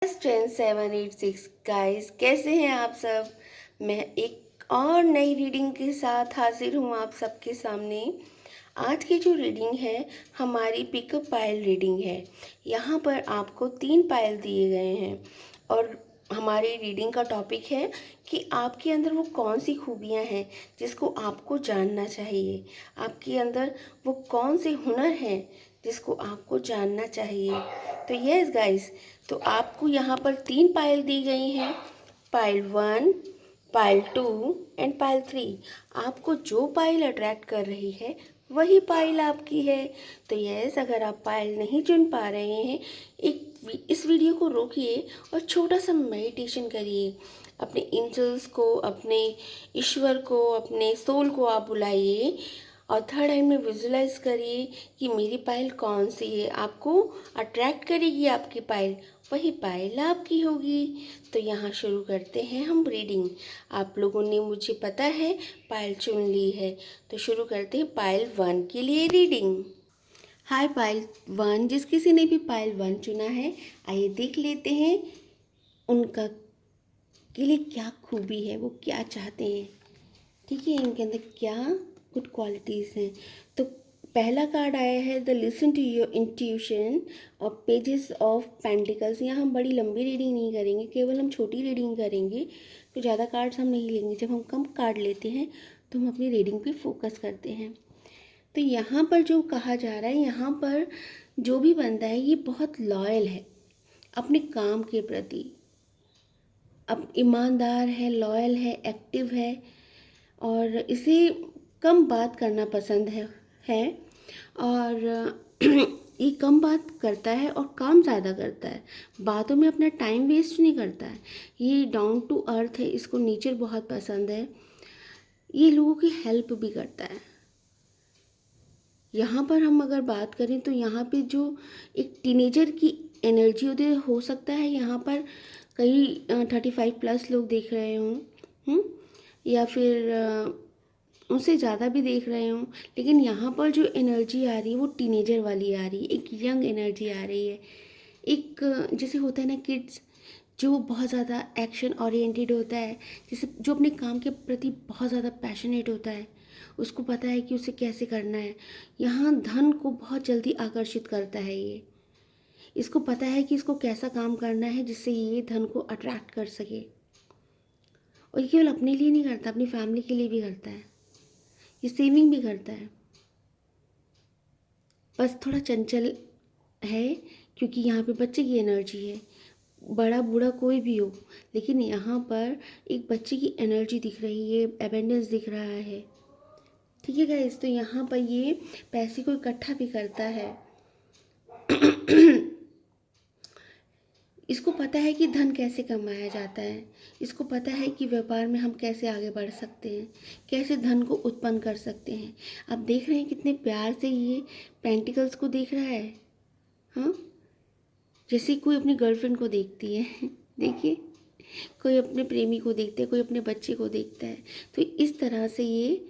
10 7 8 6 guys, कैसे हैं आप सब। मैं एक और नई रीडिंग के साथ हाजिर हूँ आप सबके सामने। आज की जो रीडिंग है हमारी पिकअप पाइल रीडिंग है। यहाँ पर आपको 3 पाइल दिए गए हैं और हमारी रीडिंग का टॉपिक है कि आपके अंदर वो कौन सी खूबियाँ हैं जिसको आपको जानना चाहिए। आपके अंदर वो कौन से हुनर हैं जिसको आपको जानना चाहिए। तो यस गाइस, तो आपको यहाँ पर 3 पाइल दी गई हैं, पाइल 1, पाइल 2 एंड पाइल 3। आपको जो पाइल अट्रैक्ट कर रही है वही पाइल आपकी है। तो यस, अगर आप पाइल नहीं चुन पा रहे हैं, इस वीडियो को रोकिए और छोटा सा मेडिटेशन करिए। अपने एंजल्स को, अपने ईश्वर को, अपने सोल को आप बुलाइए और थर्ड आई में विजुलाइज करिए कि मेरी पाइल कौन सी है। आपको अट्रैक्ट करेगी आपकी पाइल, वही पाइल आपकी होगी। तो यहाँ शुरू करते हैं हम रीडिंग। आप लोगों ने, मुझे पता है, पाइल चुन ली है, तो शुरू करते हैं पाइल 1 के लिए रीडिंग। हाय पाइल 1, जिस किसी ने भी पाइल 1 चुना है, आइए देख लेते हैं उनका के लिए क्या खूबी है, वो क्या चाहते हैं। ठीक है, इनके अंदर क्या गुड क्वालिटीज़ हैं। तो पहला कार्ड आया है the listen to your intuition और पेजेस ऑफ पेंटिकल्स। यहाँ हम बड़ी लंबी रीडिंग नहीं करेंगे, केवल हम छोटी रीडिंग करेंगे। तो ज़्यादा कार्ड्स हम नहीं लेंगे। जब हम कम कार्ड लेते हैं तो हम अपनी रीडिंग पे फोकस करते हैं। तो यहाँ पर जो कहा जा रहा है, यहाँ पर जो भी बंदा है ये बहुत लॉयल है अपने काम के प्रति। अब ईमानदार है, लॉयल है, एक्टिव है और इसे कम बात करना पसंद है और ये कम बात करता है और काम ज़्यादा करता है। बातों में अपना टाइम वेस्ट नहीं करता है। ये डाउन टू अर्थ है, इसको नेचर बहुत पसंद है। ये लोगों की हेल्प भी करता है। यहाँ पर हम अगर बात करें तो यहाँ पे जो एक टीनेजर की एनर्जी होती है, हो सकता है यहाँ पर कई 35+ लोग देख रहे हों, या फिर उनसे ज़्यादा भी देख रहे हों। लेकिन यहाँ पर जो एनर्जी आ रही है वो टीनेजर वाली आ रही है, एक यंग एनर्जी आ रही है। एक जैसे होता है ना किड्स, जो बहुत ज़्यादा एक्शन ओरिएंटेड होता है, जैसे जो अपने काम के प्रति बहुत ज़्यादा पैशनेट होता है, उसको पता है कि उसे कैसे करना है। यहाँ धन को बहुत जल्दी आकर्षित करता है ये। इसको पता है कि इसको कैसा काम करना है जिससे ये धन को अट्रैक्ट कर सके। और ये केवल अपने लिए नहीं करता, अपनी फैमिली के लिए भी करता है। ये सेविंग भी करता है। बस थोड़ा चंचल है क्योंकि यहाँ पे बच्चे की एनर्जी है। बड़ा बूढ़ा कोई भी हो, लेकिन यहाँ पर एक बच्चे की एनर्जी दिख रही है, एबेंडेंस दिख रहा है। ठीक है गाइस, तो यहाँ पर ये पैसे को इकट्ठा भी करता है। इसको पता है कि धन कैसे कमाया जाता है। इसको पता है कि व्यापार में हम कैसे आगे बढ़ सकते हैं, कैसे धन को उत्पन्न कर सकते हैं। आप देख रहे हैं कितने प्यार से ये पेंटिकल्स को देख रहा है। हाँ, जैसे कोई अपनी गर्लफ्रेंड को देखती है देखिए, कोई अपने प्रेमी को देखता है, कोई अपने बच्चे को देखता है। तो इस तरह से ये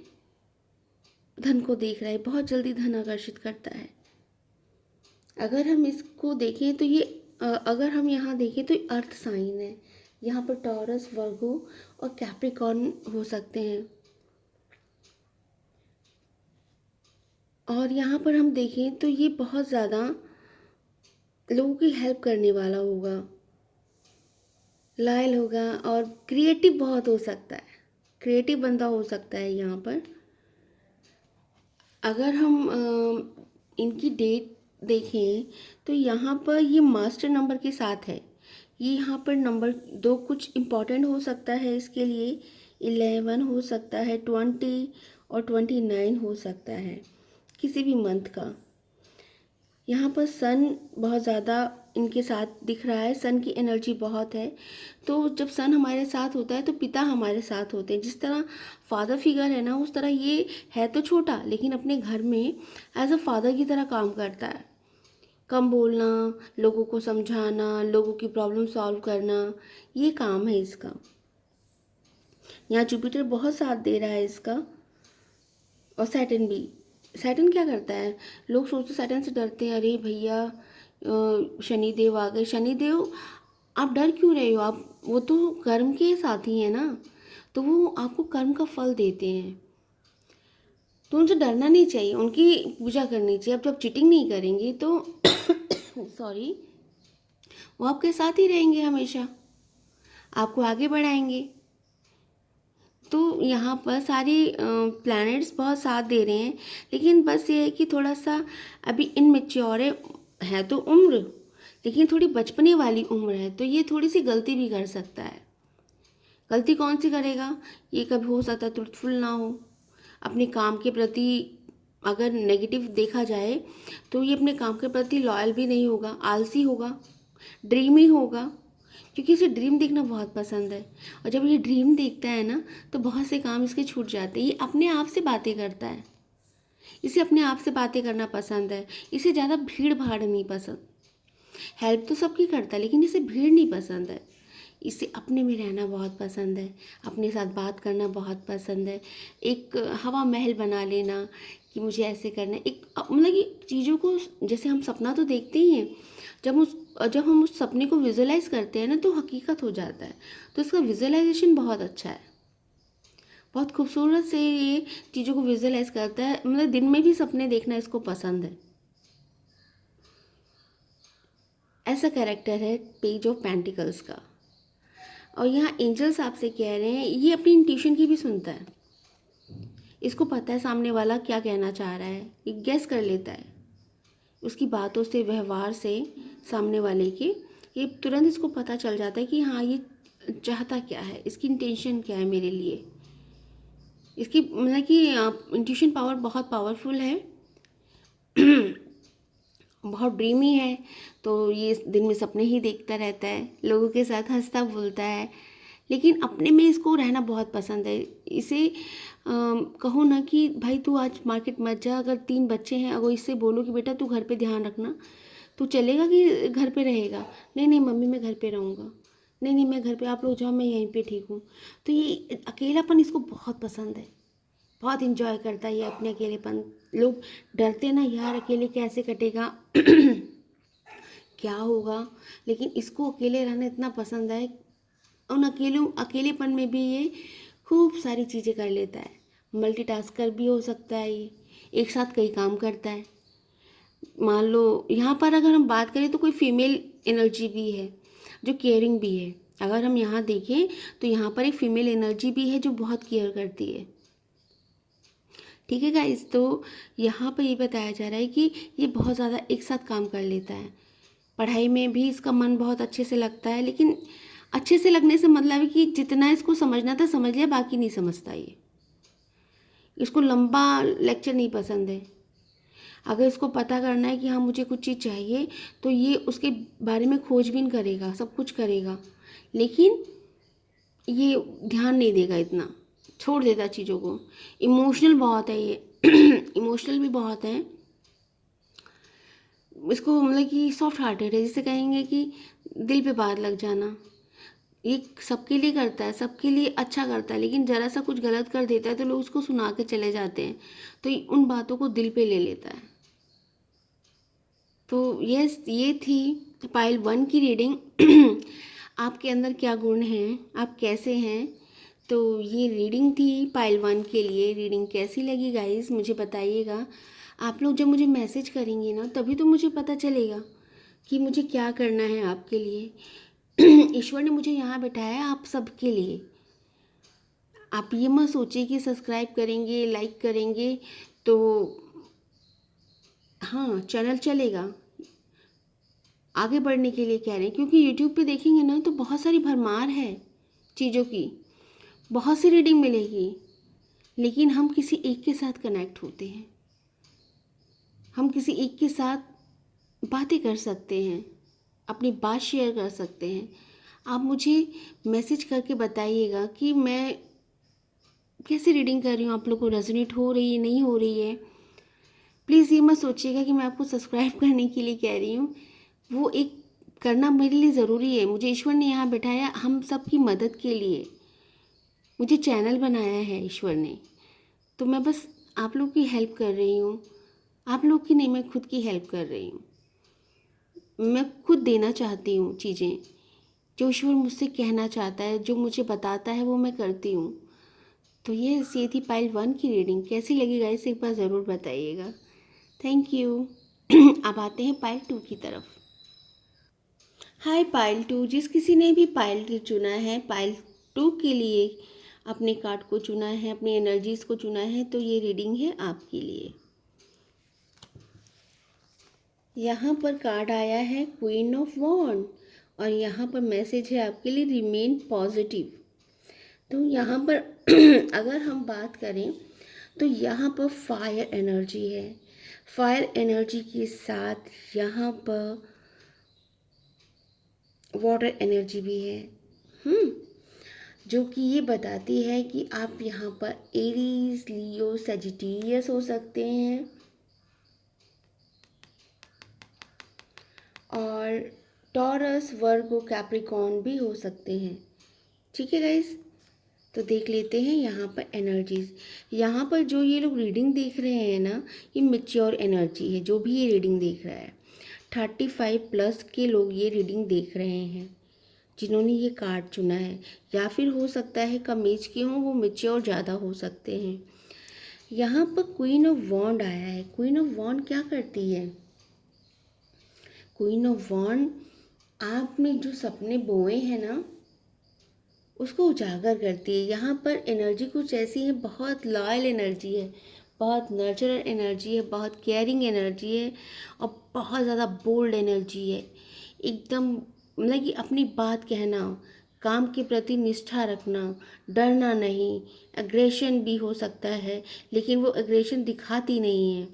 धन को देख रहा है। बहुत जल्दी धन आकर्षित करता है। अगर हम इसको देखें तो ये अगर हम यहाँ देखें तो अर्थ साइन है। यहाँ पर टॉरस, वर्गो और कैप्रिकॉर्न हो सकते हैं। और यहाँ पर हम देखें तो ये बहुत ज़्यादा लोगों की हेल्प करने वाला होगा, लॉयल होगा और क्रिएटिव बहुत हो सकता है। क्रिएटिव बंदा हो सकता है यहाँ पर। अगर हम इनकी डेट देखें तो यहाँ पर ये मास्टर नंबर के साथ है। ये यहाँ पर नंबर 2 कुछ इम्पॉर्टेंट हो सकता है इसके लिए। 11 हो सकता है, 20 और 29 हो सकता है, किसी भी मंथ का। यहाँ पर सन बहुत ज़्यादा इनके साथ दिख रहा है। सन की एनर्जी बहुत है। तो जब सन हमारे साथ होता है तो पिता हमारे साथ होते हैं। जिस तरह फादर फिगर है ना, उस तरह ये है तो छोटा, लेकिन अपने घर में एज अ फादर की तरह काम करता है। कम बोलना, लोगों को समझाना, लोगों की प्रॉब्लम सॉल्व करना, ये काम है इसका। यहाँ जुपिटर बहुत साथ दे रहा है इसका। और सैटर्न भी। सैटर्न क्या करता है, लोग सोचते सैटर्न से डरते हैं, अरे भैया शनिदेव आ गए। शनिदेव आप डर क्यों रहे हो? आप, वो तो कर्म के साथी हैं ना, तो वो आपको कर्म का फल देते हैं, तो उनसे डरना नहीं चाहिए, उनकी पूजा करनी चाहिए। अब जब चीटिंग नहीं करेंगे तो सॉरी, वो आपके साथ ही रहेंगे हमेशा, आपको आगे बढ़ाएंगे। तो यहाँ पर सारे प्लैनेट्स बहुत साथ दे रहे हैं, लेकिन बस ये है कि थोड़ा सा अभी इनमेच्योर है तो उम्र, लेकिन थोड़ी बचपने वाली उम्र है, तो ये थोड़ी सी गलती भी कर सकता है। गलती कौन सी करेगा? ये कभी हो सकता है ट्रुथफुल ना हो अपने काम के प्रति। अगर नेगेटिव देखा जाए तो ये अपने काम के प्रति लॉयल भी नहीं होगा, आलसी होगा, ड्रीमी होगा, क्योंकि इसे ड्रीम देखना बहुत पसंद है। और जब ये ड्रीम देखता है ना, तो बहुत से काम इसके छूट जाते हैं। ये अपने आप से बातें करता है, इसे अपने आप से बातें करना पसंद है, इसे ज़्यादा भीड़ भाड़ नहीं पसंद। हेल्प तो सबकी करता है, लेकिन इसे भीड़ नहीं पसंद है। इसे अपने में रहना बहुत पसंद है, अपने साथ बात करना बहुत पसंद है। एक हवा महल बना लेना कि मुझे ऐसे करना है, एक मतलब कि चीज़ों को, जैसे हम सपना तो देखते ही हैं, जब हम उस सपने को विजुअलाइज करते हैं ना, तो हकीकत हो जाता है। तो इसका विजुअलाइजेशन बहुत अच्छा है, बहुत खूबसूरत से ये चीज़ों को विजुअलाइज करता है। मतलब दिन में भी सपने देखना इसको पसंद है। ऐसा कैरेक्टर है पेज ऑफ पेंटिकल्स का। और यहाँ एंजल्स आपसे कह रहे हैं, ये अपनी इंट्यूशन की भी सुनता है, इसको पता है सामने वाला क्या कहना चाह रहा है, ये गेस कर लेता है उसकी बातों से, व्यवहार से, सामने वाले के। ये तुरंत इसको पता चल जाता है कि हाँ, ये चाहता क्या है, इसकी इंटेंशन क्या है मेरे लिए। इसकी मतलब कि इंट्यूशन पावर बहुत पावरफुल है, बहुत ड्रीमी है। तो ये दिन में सपने ही देखता रहता है, लोगों के साथ हंसता बोलता है, लेकिन अपने में इसको रहना बहुत पसंद है। इसे कहो ना कि भाई तू आज मार्केट मत जा, अगर 3 बच्चे हैं, अगर इससे बोलो कि बेटा तू घर पे ध्यान रखना, तू चलेगा कि घर पे रहेगा? नहीं नहीं मम्मी, मैं घर पे रहूँगा। नहीं नहीं, मैं घर पे, आप लोग जाओ, मैं यहीं पे ठीक हूँ। तो ये अकेलापन इसको बहुत पसंद है, बहुत इंजॉय करता है ये अपने अकेलेपन। लोग डरते ना, यार अकेले कैसे कटेगा क्या होगा, लेकिन इसको अकेले रहना इतना पसंद है। उन अकेलेपन में भी ये खूब सारी चीज़ें कर लेता है, मल्टीटास्कर भी हो सकता है ये, एक साथ कई काम करता है। मान लो यहाँ पर अगर हम बात करें तो कोई फीमेल एनर्जी भी है जो केयरिंग भी है। अगर हम यहाँ देखें तो यहाँ पर एक फीमेल एनर्जी भी है जो बहुत केयर करती है। ठीक है गाइस, तो यहाँ पर ये बताया जा रहा है कि ये बहुत ज़्यादा एक साथ काम कर लेता है। पढ़ाई में भी इसका मन बहुत अच्छे से लगता है, लेकिन अच्छे से लगने से मतलब है कि जितना इसको समझना था समझ लिया, बाकी नहीं समझता ये। इसको लंबा लेक्चर नहीं पसंद है। अगर इसको पता करना है कि हाँ मुझे कुछ चीज़ चाहिए, तो ये उसके बारे में खोजबीन करेगा, सब कुछ करेगा, लेकिन ये ध्यान नहीं देगा इतना, छोड़ देता चीज़ों को। इमोशनल बहुत है ये इमोशनल भी बहुत है। इसको मतलब कि सॉफ्ट हार्टेड है, जिसे कहेंगे कि दिल पे बात लग जाना। ये सबके लिए करता है, सबके लिए अच्छा करता है, लेकिन ज़रा सा कुछ गलत कर देता है तो लोग उसको सुना के चले जाते हैं, तो उन बातों को दिल पे ले लेता है। तो ये थी पाइल 1 की रीडिंग। आपके अंदर क्या गुण हैं, आप कैसे हैं, तो ये रीडिंग थी पाइल 1 के लिए। रीडिंग कैसी लगी गाइस मुझे बताइएगा। आप लोग जब मुझे मैसेज करेंगे ना, तभी तो मुझे पता चलेगा कि मुझे क्या करना है आपके लिए। ईश्वर ने मुझे यहाँ बैठाया है आप सबके लिए। आप ये मत सोचिए कि सब्सक्राइब करेंगे, लाइक करेंगे तो हाँ चैनल चलेगा। आगे बढ़ने के लिए कह रहे हैं, क्योंकि यूट्यूब पे देखेंगे ना तो बहुत सारी भरमार है चीज़ों की, बहुत सी रीडिंग मिलेगी, लेकिन हम किसी एक के साथ कनेक्ट होते हैं, हम किसी एक के साथ बातें कर सकते हैं, अपनी बात शेयर कर सकते हैं। आप मुझे मैसेज करके बताइएगा कि मैं कैसे रीडिंग कर रही हूँ, आप लोग को रेजोनेट हो रही है, नहीं हो रही है। प्लीज़ ये मत सोचिएगा कि मैं आपको सब्सक्राइब करने के लिए कह रही हूँ, वो एक करना मेरे लिए ज़रूरी है। मुझे ईश्वर ने यहाँ बिठाया हम सब की मदद के लिए, मुझे चैनल बनाया है ईश्वर ने, तो मैं बस आप लोग की हेल्प कर रही हूँ। आप लोग की नहीं, मैं खुद की हेल्प कर रही हूँ। मैं खुद देना चाहती हूँ चीज़ें, जो ईश्वर मुझसे कहना चाहता है, जो मुझे बताता है, वो मैं करती हूँ। तो ये थी पाइल 1 की रीडिंग। कैसी लगी गाइस, एक बार ज़रूर बताइएगा। Thank you. अब आते हैं पाइल 2 की तरफ। हाय पाइल 2, जिस किसी ने भी पाइल चुना है, पाइल 2 के लिए अपने कार्ड को चुना है, अपनी एनर्जीज़ को चुना है, तो ये रीडिंग है आपके लिए। यहाँ पर कार्ड आया है क्वीन ऑफ वॉन्ड और यहाँ पर मैसेज है आपके लिए, रिमेन पॉजिटिव। तो यहाँ पर अगर हम बात करें तो यहाँ पर फायर एनर्जी है। फायर एनर्जी के साथ यहाँ पर वाटर एनर्जी भी है, जो कि ये बताती है कि आप यहाँ पर एरीज, लियो, सेजिटेरियस हो सकते हैं और टॉरस, वर्गो, कैप्रिकॉर्न भी हो सकते हैं। ठीक है गाइस, तो देख लेते हैं यहाँ पर एनर्जीज। यहाँ पर जो ये लोग रीडिंग देख रहे हैं ना, ये मैच्योर एनर्जी है। जो भी ये रीडिंग देख रहा है, 35+ के लोग ये रीडिंग देख रहे हैं जिन्होंने ये कार्ड चुना है, या फिर हो सकता है कम एज के हों, वो मैच्योर ज़्यादा हो सकते हैं। यहाँ पर क्वीन ऑफ वॉन्ड आया है। क्वीन ऑफ वॉन्ड क्या करती है? क्वीन ऑफ वॉन्ड आपने जो सपने बोए हैं ना, उसको उजागर करती है। यहाँ पर एनर्जी कुछ ऐसी है, बहुत लॉयल एनर्जी है, बहुत नर्चरल एनर्जी है, बहुत केयरिंग एनर्जी है और बहुत ज़्यादा बोल्ड एनर्जी है। एकदम मतलब कि अपनी बात कहना, काम के प्रति निष्ठा रखना, डरना नहीं। एग्रेशन भी हो सकता है, लेकिन वो एग्रेशन दिखाती नहीं है,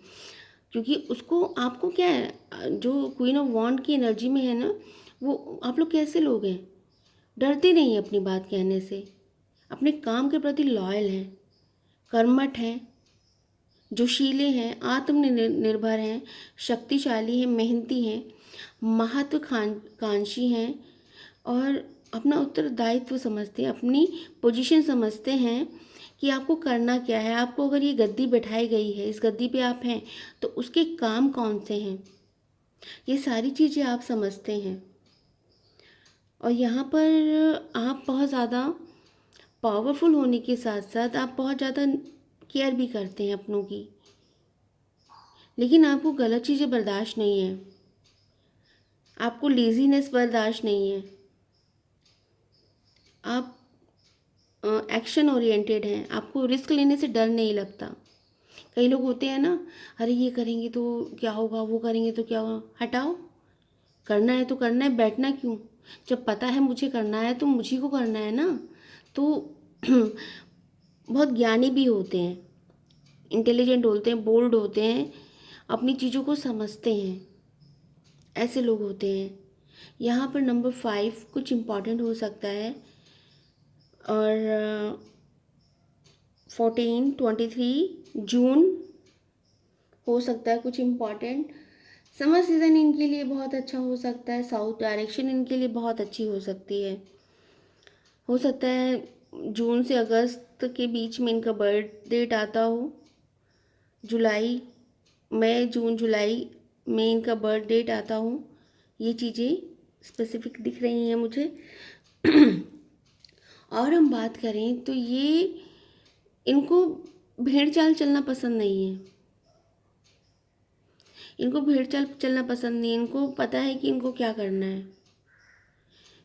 क्योंकि उसको आपको क्या है, जो क्वीन ऑफ वॉन्ड की एनर्जी में है ना, वो आप लोग कैसे लोग हैं, डरते नहीं हैं अपनी बात कहने से, अपने काम के प्रति लॉयल हैं, कर्मठ हैं, जोशीले हैं, आत्मनिर्भर हैं, शक्तिशाली हैं, मेहनती हैं, महत्वाकांक्षी हैं और अपना उत्तरदायित्व समझते हैं, अपनी पोजीशन समझते हैं कि आपको करना क्या है। आपको अगर ये गद्दी बैठाई गई है, इस गद्दी पे आप हैं, तो उसके काम कौन से हैं, ये सारी चीज़ें आप समझते हैं। और यहाँ पर आप बहुत ज़्यादा पावरफुल होने के साथ साथ आप बहुत ज़्यादा केयर भी करते हैं अपनों की, लेकिन आपको गलत चीज़ें बर्दाश्त नहीं है, आपको लेज़ीनेस बर्दाश्त नहीं है, आप एक्शन ओरिएंटेड हैं, आपको रिस्क लेने से डर नहीं लगता। कई लोग होते हैं ना, अरे ये करेंगे तो क्या होगा, वो करेंगे तो क्या होगा, हटाओ, करना है तो करना है, बैठना क्यों, जब पता है मुझे करना है तो मुझी को करना है ना। तो बहुत ज्ञानी भी होते हैं, इंटेलिजेंट होते हैं, बोल्ड होते हैं, अपनी चीज़ों को समझते हैं, ऐसे लोग होते हैं। यहाँ पर नंबर 5 कुछ इम्पॉर्टेंट हो सकता है और 23 जून हो सकता है कुछ इम्पॉर्टेंट। समर सीज़न इनके लिए बहुत अच्छा हो सकता है, साउथ डायरेक्शन इनके लिए बहुत अच्छी हो सकती है। हो सकता है जून से अगस्त के बीच में इनका बर्थ डेट आता हो, जुलाई, मई, जून, जुलाई में इनका बर्थ डेट आता हो। ये चीज़ें स्पेसिफिक दिख रही हैं मुझे। और हम बात करें तो ये इनको भेड़ चाल चलना पसंद नहीं है, इनको भेड़ चाल चलना पसंद नहीं है, इनको पता है कि इनको क्या करना है।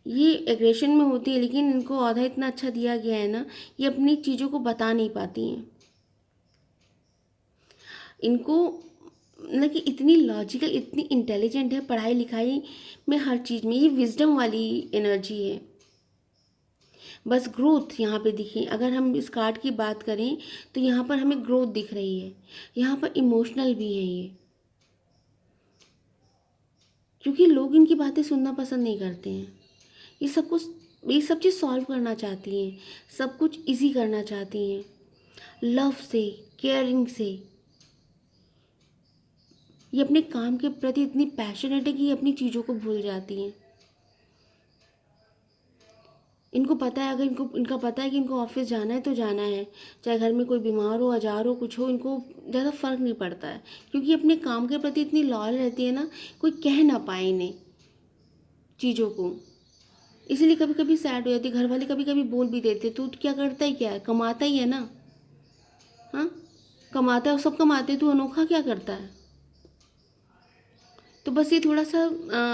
ये एग्रेशन में होती है, लेकिन इनको औहदा इतना अच्छा दिया गया है ना, ये अपनी चीज़ों को बता नहीं पाती हैं। इनको मतलब कि इतनी लॉजिकल, इतनी इंटेलिजेंट है, पढ़ाई लिखाई में, हर चीज़ में ये विजडम वाली एनर्जी है। बस ग्रोथ यहाँ पे दिखी, अगर हम इस कार्ड की बात करें तो यहाँ पर हमें ग्रोथ दिख रही है। यहाँ पर इमोशनल भी है ये, क्योंकि लोग इनकी बातें सुनना पसंद नहीं करते हैं। ये सब कुछ, ये सब चीज़ सॉल्व करना चाहती हैं, सब कुछ इजी करना चाहती हैं, लव से, केयरिंग से। ये अपने काम के प्रति इतनी पैशनेट है कि ये अपनी चीज़ों को भूल जाती हैं। इनको पता है, अगर इनका पता है कि इनको ऑफिस जाना है तो जाना है, चाहे घर में कोई बीमार हो, अजार हो, कुछ हो, इनको ज़्यादा फ़र्क नहीं पड़ता है, क्योंकि अपने काम के प्रति इतनी लॉयल रहती है ना, कोई कह ना पाए इन्हें चीज़ों को, इसीलिए कभी कभी सैड हो जाती है। घर वाले कभी कभी बोल भी देते, तू क्या करता है, क्या है, कमाता ही है ना। हाँ, कमाता है, सब कमाते, तू अनोखा क्या करता है। तो बस ये थोड़ा सा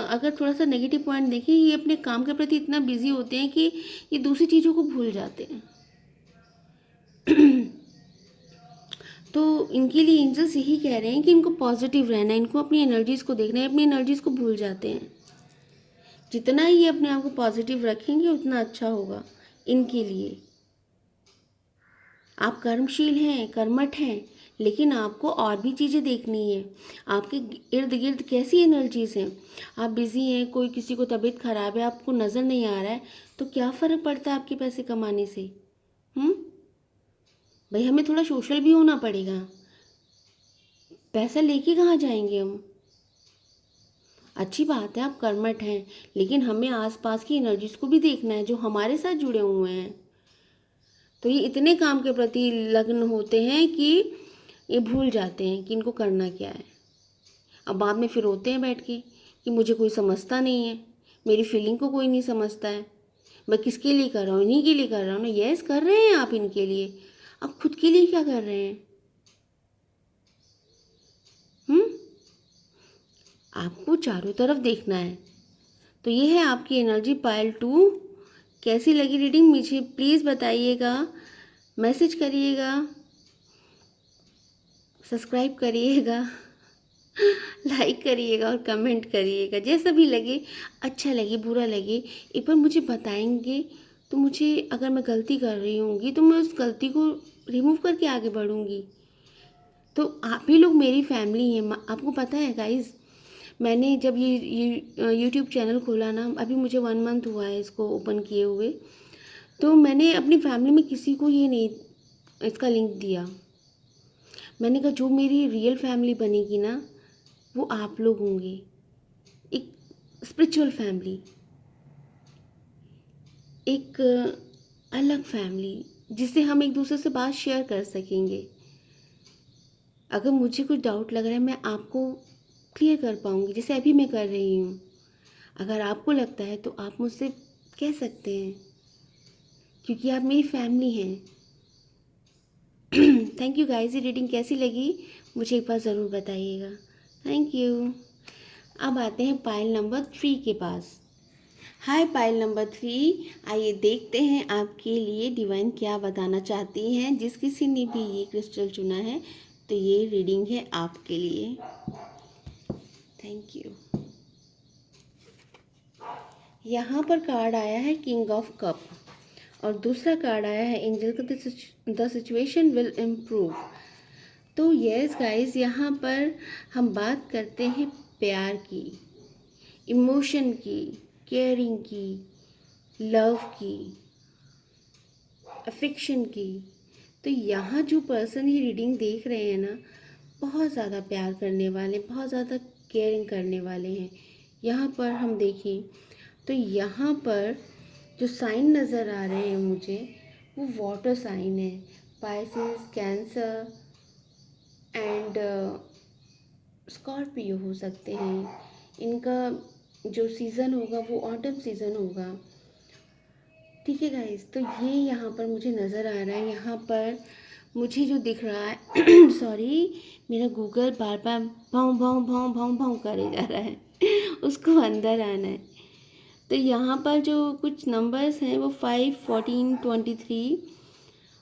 अगर थोड़ा सा नेगेटिव पॉइंट देखें, ये अपने काम के प्रति इतना बिजी होते हैं कि ये दूसरी चीज़ों को भूल जाते हैं। तो इनके लिए एंजल्स यही कह रहे हैं कि इनको पॉजिटिव रहना है, इनको अपनी एनर्जीज़ को देखना है, अपनी एनर्जीज़ को भूल जाते हैं। जितना ही ये अपने आप को पॉजिटिव रखेंगे उतना अच्छा होगा इनके लिए। आप कर्मशील हैं, कर्मठ हैं, लेकिन आपको और भी चीज़ें देखनी है। आपके इर्द गिर्द कैसी एनर्जीज़ हैं। आप बिज़ी हैं, कोई किसी को तबीयत ख़राब है, आपको नज़र नहीं आ रहा है, तो क्या फ़र्क पड़ता है आपके पैसे कमाने से। हम्म, भाई हमें थोड़ा सोशल भी होना पड़ेगा। पैसा लेके कहाँ जाएंगे हम। अच्छी बात है आप कर्मठ हैं, लेकिन हमें आसपास की एनर्जीज को भी देखना है जो हमारे साथ जुड़े हुए हैं। तो ये इतने काम के प्रति लग्न होते हैं कि ये भूल जाते हैं कि इनको करना क्या है। अब बाद में फिर रोते हैं बैठ के कि मुझे कोई समझता नहीं है, मेरी फीलिंग को कोई नहीं समझता है। मैं किसके लिए कर रहा हूँ, इन्हीं के लिए कर रहा हूँ ना। यस, कर रहे हैं आप इनके लिए, आप खुद के लिए क्या कर रहे हैं। हम्म, आपको चारों तरफ देखना है। तो ये है आपकी एनर्जी पाइल 2। कैसी लगी रीडिंग मुझे प्लीज़ बताइएगा, मैसेज करिएगा, सब्सक्राइब करिएगा, लाइक करिएगा और कमेंट करिएगा। जैसा भी लगे, अच्छा लगे बुरा लगे, एक बार मुझे बताएंगे। तो मुझे, अगर मैं गलती कर रही होंगी तो मैं उस गलती को रिमूव करके आगे बढ़ूँगी। तो आप ही लोग मेरी फैमिली हैं। आपको पता है गाइज़, मैंने जब ये यूट्यूब चैनल खोला ना, अभी मुझे 1 मंथ हुआ है इसको ओपन किए हुए, तो मैंने अपनी फैमिली में किसी को ये नहीं इसका लिंक दिया। मैंने कहा जो मेरी रियल फैमिली बनेगी ना, वो आप लोग होंगे। एक स्पिरिचुअल फैमिली, एक अलग फैमिली, जिससे हम एक दूसरे से बात शेयर कर सकेंगे। अगर मुझे कुछ डाउट लग रहा है, मैं आपको क्लियर कर पाऊँगी, जैसे अभी मैं कर रही हूँ। अगर आपको लगता है तो आप मुझसे कह सकते हैं, क्योंकि आप मेरी फैमिली हैं। थैंक यू गाइस, ये रीडिंग कैसी लगी मुझे एक बार ज़रूर बताइएगा। Thank you. अब आते हैं पाइल नंबर 3 के पास। हाय पाइल नंबर 3, आइए देखते हैं आपके लिए डिवाइन क्या बताना चाहती हैं। जिस किसी ने भी ये क्रिस्टल चुना है, तो ये रीडिंग है आपके लिए। Thank you. यहाँ पर कार्ड आया है किंग ऑफ कप, और दूसरा कार्ड आया है एंजल का द सिचुएशन विल इम्प्रूव। तो यस गाइस, यहाँ पर हम बात करते हैं प्यार की, इमोशन की, केयरिंग की, लव की, अफेक्शन की। तो यहाँ जो पर्सन ये रीडिंग देख रहे हैं ना, बहुत ज़्यादा प्यार करने वाले, बहुत ज़्यादा केयरिंग करने वाले हैं। यहाँ पर हम देखें तो यहाँ पर जो साइन नज़र आ रहे हैं मुझे, वो वाटर साइन है। पाइसेस, कैंसर एंड स्कॉर्पियो हो सकते हैं। इनका जो सीज़न होगा वो ऑटम सीज़न होगा। ठीक है गाइस, तो ये यहाँ पर मुझे नज़र आ रहा है। यहाँ पर मुझे जो दिख रहा है सॉरी, मेरा गूगल बार बार भाव भाव भाव भाव भाव करे जा रहा है उसको अंदर आना है। तो यहाँ पर जो कुछ नंबर्स हैं वो 5, 14, 23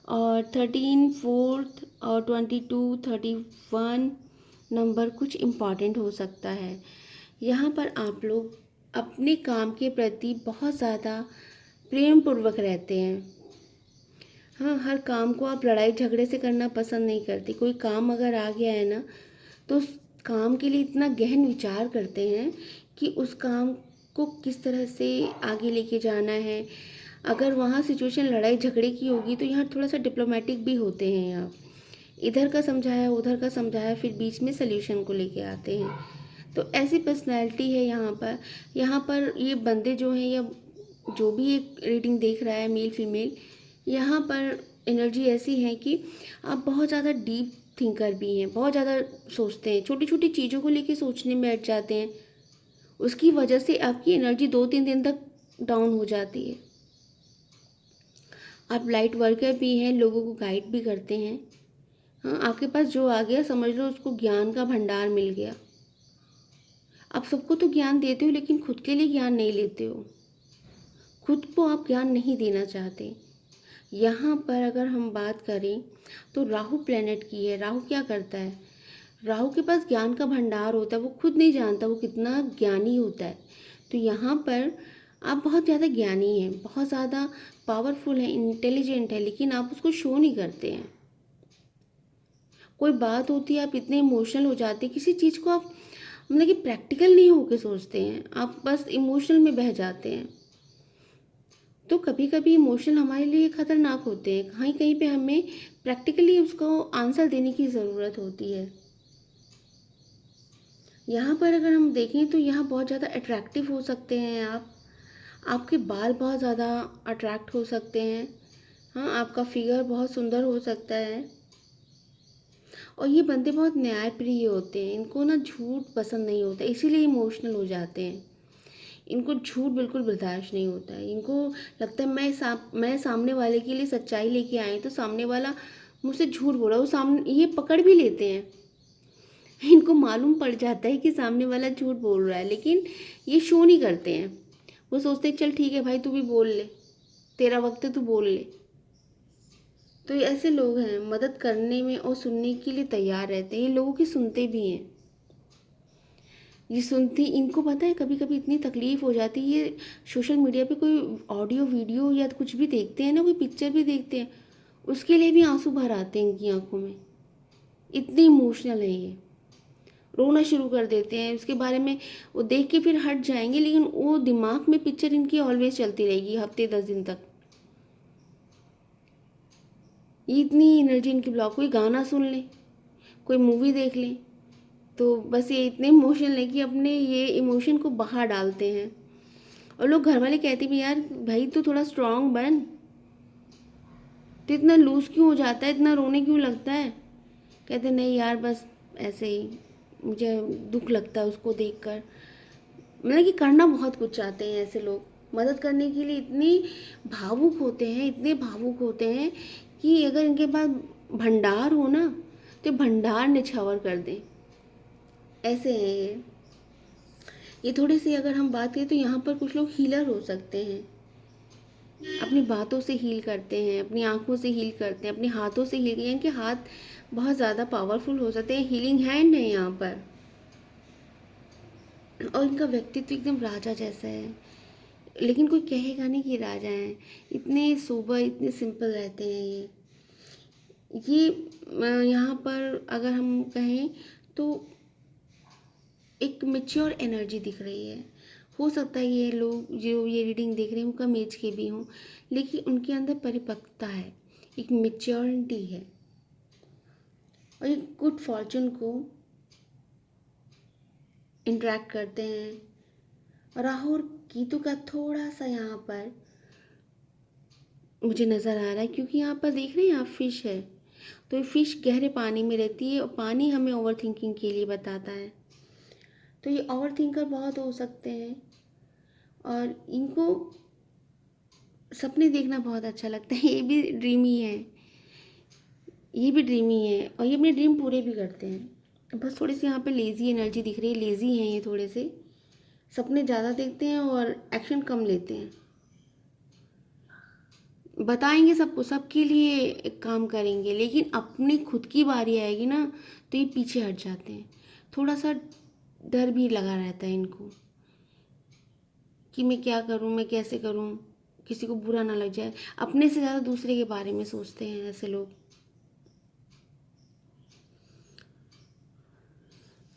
और 13, 4 और 22, 31 नंबर कुछ इम्पॉर्टेंट हो सकता है। यहाँ पर आप लोग अपने काम के प्रति बहुत ज़्यादा प्रेम पूर्वक रहते हैं। हाँ, हर काम को आप लड़ाई झगड़े से करना पसंद नहीं करते। कोई काम अगर आ गया है ना, तो उस काम के लिए इतना गहन विचार करते हैं कि उस काम को किस तरह से आगे लेके जाना है। अगर वहाँ सिचुएशन लड़ाई झगड़े की होगी तो यहाँ थोड़ा सा डिप्लोमेटिक भी होते हैं आप। इधर का समझाया उधर का समझाया, फिर बीच में सल्यूशन को लेके आते हैं। तो ऐसी पर्सनैलिटी है यहाँ पर। यहाँ पर ये बंदे जो हैं, या जो भी एक रीडिंग देख रहा है मेल फीमेल, यहाँ पर एनर्जी ऐसी है कि आप बहुत ज़्यादा डीप थिंकर भी हैं, बहुत ज़्यादा सोचते हैं, छोटी छोटी चीज़ों को लेके सोचने में बैठ जाते हैं। उसकी वजह से आपकी एनर्जी 2-3 दिन तक डाउन हो जाती है। आप लाइट वर्कर भी हैं, लोगों को गाइड भी करते हैं। हाँ, आपके पास जो आ गया समझ लो उसको ज्ञान का भंडार मिल गया। आप सबको तो ज्ञान देते हो लेकिन खुद के लिए ज्ञान नहीं लेते हो, खुद को आप ज्ञान नहीं देना चाहते। यहाँ पर अगर हम बात करें तो राहु प्लेनेट की है। राहु क्या करता है? राहु के पास ज्ञान का भंडार होता है, वो खुद नहीं जानता वो कितना ज्ञानी होता है। तो यहाँ पर आप बहुत ज़्यादा ज्ञानी हैं, बहुत ज़्यादा पावरफुल हैं, इंटेलिजेंट है, लेकिन आप उसको शो नहीं करते हैं। कोई बात होती है आप इतने इमोशनल हो जाते हैं, किसी चीज़ को आप मतलब कि प्रैक्टिकल नहीं होके सोचते हैं, आप बस इमोशनल में बह जाते हैं। तो कभी कभी इमोशन हमारे लिए ख़तरनाक होते हैं, कहीं कहीं पे हमें प्रैक्टिकली उसको आंसर देने की ज़रूरत होती है। यहाँ पर अगर हम देखें तो यहाँ बहुत ज़्यादा अट्रैक्टिव हो सकते हैं आप, आपके बाल बहुत ज़्यादा अट्रैक्ट हो सकते हैं। हाँ, आपका फिगर बहुत सुंदर हो सकता है। और ये बंदे बहुत न्यायप्रिय होते हैं, इनको ना झूठ पसंद नहीं होता, इसीलिए इमोशनल हो जाते हैं। इनको झूठ बिल्कुल बर्दाश्त नहीं होता है। इनको लगता है मैं सामने वाले के लिए सच्चाई लेके आई तो सामने वाला मुझसे झूठ बोला, वो सामने ये पकड़ भी लेते हैं। इनको मालूम पड़ जाता है कि सामने वाला झूठ बोल रहा है, लेकिन ये शो नहीं करते हैं। वो सोचते हैं चल ठीक है भाई, तू भी बोल ले, तेरा वक्त है, तू बोल ले। तो ये ऐसे लोग हैं, मदद करने में और सुनने के लिए तैयार रहते हैं, ये लोगों की सुनते भी हैं। ये सुनती, इनको पता है कभी कभी इतनी तकलीफ़ हो जाती है, ये सोशल मीडिया पे कोई ऑडियो वीडियो या कुछ भी देखते हैं ना, कोई पिक्चर भी देखते हैं, उसके लिए भी आंसू भर आते हैं इनकी आंखों में। इतने इमोशनल है ये, रोना शुरू कर देते हैं उसके बारे में। वो देख के फिर हट जाएंगे, लेकिन वो दिमाग में पिक्चर इनकी ऑलवेज चलती रहेगी हफ्ते 10 दिन तक। ये इतनी एनर्जी इनकी ब्लॉक, कोई गाना सुन ले, कोई मूवी देख लें, तो बस ये इतने इमोशनल है कि अपने ये इमोशन को बाहर डालते हैं। और लोग घर वाले कहते भी यार भाई तू थोड़ा स्ट्रांग बन, तो इतना लूज क्यों हो जाता है, इतना रोने क्यों लगता है? कहते नहीं यार बस ऐसे ही, मुझे दुख लगता है उसको देखकर। मतलब कि करना बहुत कुछ चाहते हैं ऐसे लोग, मदद करने के लिए इतनी भावुक होते हैं, इतने भावुक होते हैं कि अगर इनके पास भंडार हो ना तो भंडार निछावर कर दें, ऐसे हैं ये थोड़े से अगर हम बात करें तो यहाँ पर कुछ लोग हीलर हो सकते हैं, अपनी बातों से हील करते हैं, अपनी आंखों से हील करते हैं, अपने हाथों से हील, इनके हाथ बहुत ज़्यादा पावरफुल हो सकते हैं, हीलिंग हैंड है यहाँ पर। और इनका व्यक्तित्व एकदम राजा जैसा है, लेकिन कोई कहेगा नहीं कि राजा हैं, इतने सोबर इतने सिंपल रहते हैं ये यहाँ पर अगर हम कहें तो एक मेच्योर एनर्जी दिख रही है। हो सकता है ये लोग जो ये रीडिंग देख रहे हैं वो कम एज के भी हों, लेकिन उनके अंदर परिपक्वता है, एक मेच्योरिटी है, और एक गुड फॉर्चून को इंटरेक्ट करते हैं। राहु और केतु का थोड़ा सा यहाँ पर मुझे नज़र आ रहा है, क्योंकि यहाँ पर देख रहे हैं आप फिश है, तो फिश गहरे पानी में रहती है और पानी हमें ओवर थिंकिंग के लिए बताता है। तो ये ओवर थिंकर बहुत हो सकते हैं और इनको सपने देखना बहुत अच्छा लगता है, ये भी ड्रीमी है, ये भी ड्रीमी है और ये अपने ड्रीम पूरे भी करते हैं। बस थोड़ी सी यहाँ पे लेज़ी एनर्जी दिख रही है, लेज़ी हैं ये थोड़े से, सपने ज़्यादा देखते हैं और एक्शन कम लेते हैं। बताएंगे सबको, सबके लिए एक काम करेंगे, लेकिन अपनी खुद की बारी आएगी ना तो ये पीछे हट जाते हैं। थोड़ा सा डर भी लगा रहता है इनको कि मैं क्या करूं, मैं कैसे करूं, किसी को बुरा ना लग जाए, अपने से ज़्यादा दूसरे के बारे में सोचते हैं ऐसे लोग।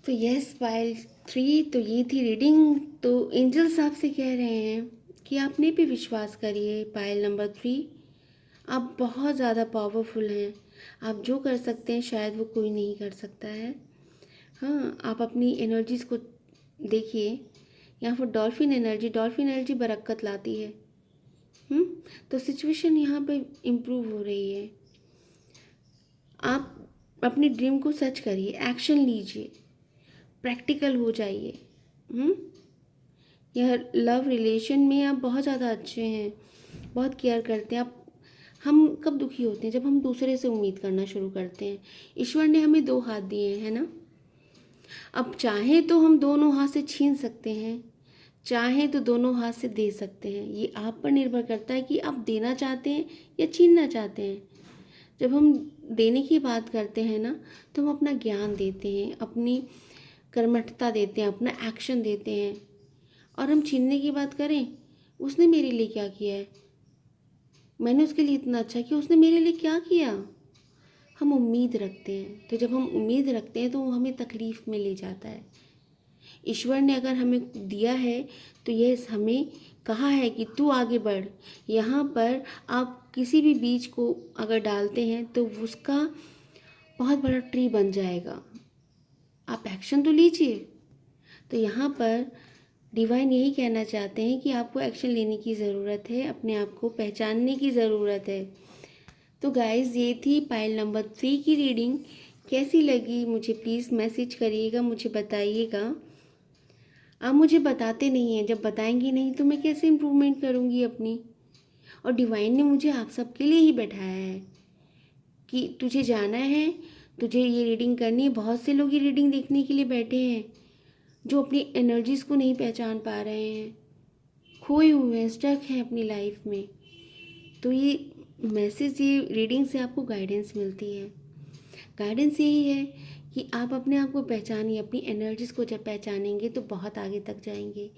तो यस पायल 3, तो ये थी रीडिंग। तो एंजल्स आपसे कह रहे हैं कि आपने भी विश्वास करिए पायल नंबर 3, आप बहुत ज़्यादा पावरफुल हैं, आप जो कर सकते हैं शायद वो कोई नहीं कर सकता है। हाँ, आप अपनी एनर्जीज़ को देखिए, यहाँ पर डॉल्फिन एनर्जी बरकत लाती है। तो सिचुएशन यहाँ पे इम्प्रूव हो रही है। आप अपनी ड्रीम को सच करिए, एक्शन लीजिए, प्रैक्टिकल हो जाइए। या लव रिलेशन में आप बहुत ज़्यादा अच्छे हैं, बहुत केयर करते हैं आप। हम कब दुखी होते हैं? जब हम दूसरे से उम्मीद करना शुरू करते हैं। ईश्वर ने हमें दो हाथ दिए हैं ना, अब चाहे तो हम दोनों हाथ से छीन सकते हैं, चाहे तो दोनों हाथ से दे सकते हैं। ये आप पर निर्भर करता है कि आप देना चाहते हैं या छीनना चाहते हैं। जब हम देने की बात करते हैं ना, तो हम अपना ज्ञान देते हैं, अपनी कर्मठता देते हैं, अपना एक्शन देते हैं। और हम छीनने की बात करें, उसने मेरे लिए क्या किया है, मैंने उसके लिए इतना अच्छा किया, उसने मेरे लिए क्या किया। हम उम्मीद रखते हैं, तो जब हम उम्मीद रखते हैं तो वो हमें तकलीफ़ में ले जाता है। ईश्वर ने अगर हमें दिया है तो यह हमें कहा है कि तू आगे बढ़। यहाँ पर आप किसी भी बीज को अगर डालते हैं तो उसका बहुत बड़ा ट्री बन जाएगा। आप एक्शन तो लीजिए। तो यहाँ पर डिवाइन यही कहना चाहते हैं कि आपको एक्शन लेने की ज़रूरत है, अपने आप को पहचानने की ज़रूरत है। तो गाइज़, ये थी पाइल नंबर 3 की रीडिंग। कैसी लगी मुझे प्लीज़ मैसेज करिएगा, मुझे बताइएगा। आप मुझे बताते नहीं हैं, जब बताएंगी नहीं तो मैं कैसे इम्प्रूवमेंट करूँगी अपनी। और डिवाइन ने मुझे आप सबके लिए ही बैठाया है कि तुझे जाना है, तुझे ये रीडिंग करनी है। बहुत से लोग ये रीडिंग देखने के लिए बैठे हैं जो अपनी एनर्जीज़ को नहीं पहचान पा रहे हैं, खोए हुए हैं, स्टक हैं अपनी लाइफ में। तो ये मैसेज, ये रीडिंग से आपको गाइडेंस मिलती है। गाइडेंस यही है कि आप अपने आप को पहचानिए, अपनी एनर्जीज़ को जब पहचानेंगे तो बहुत आगे तक जाएंगे।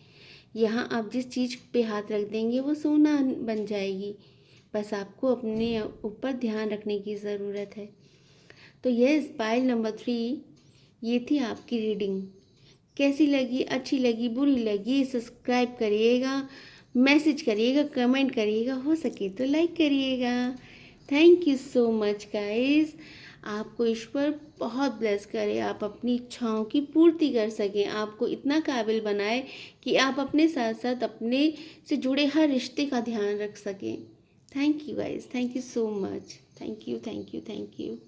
यहाँ आप जिस चीज़ पे हाथ रख देंगे वो सोना बन जाएगी। बस आपको अपने ऊपर ध्यान रखने की ज़रूरत है। तो ये पाइल नंबर 3, ये थी आपकी रीडिंग। कैसी लगी, अच्छी लगी, बुरी लगी, सब्सक्राइब करिएगा, मैसेज करिएगा, कमेंट करिएगा, हो सके तो लाइक करिएगा। Thank you so much guys. आपको ईश्वर बहुत ब्लेस करे, आप अपनी इच्छाओं की पूर्ति कर सकें, आपको इतना काबिल बनाए कि आप अपने साथ साथ अपने से जुड़े हर रिश्ते का ध्यान रख सकें। Thank you guys, thank you so much. Thank you, thank you, thank you.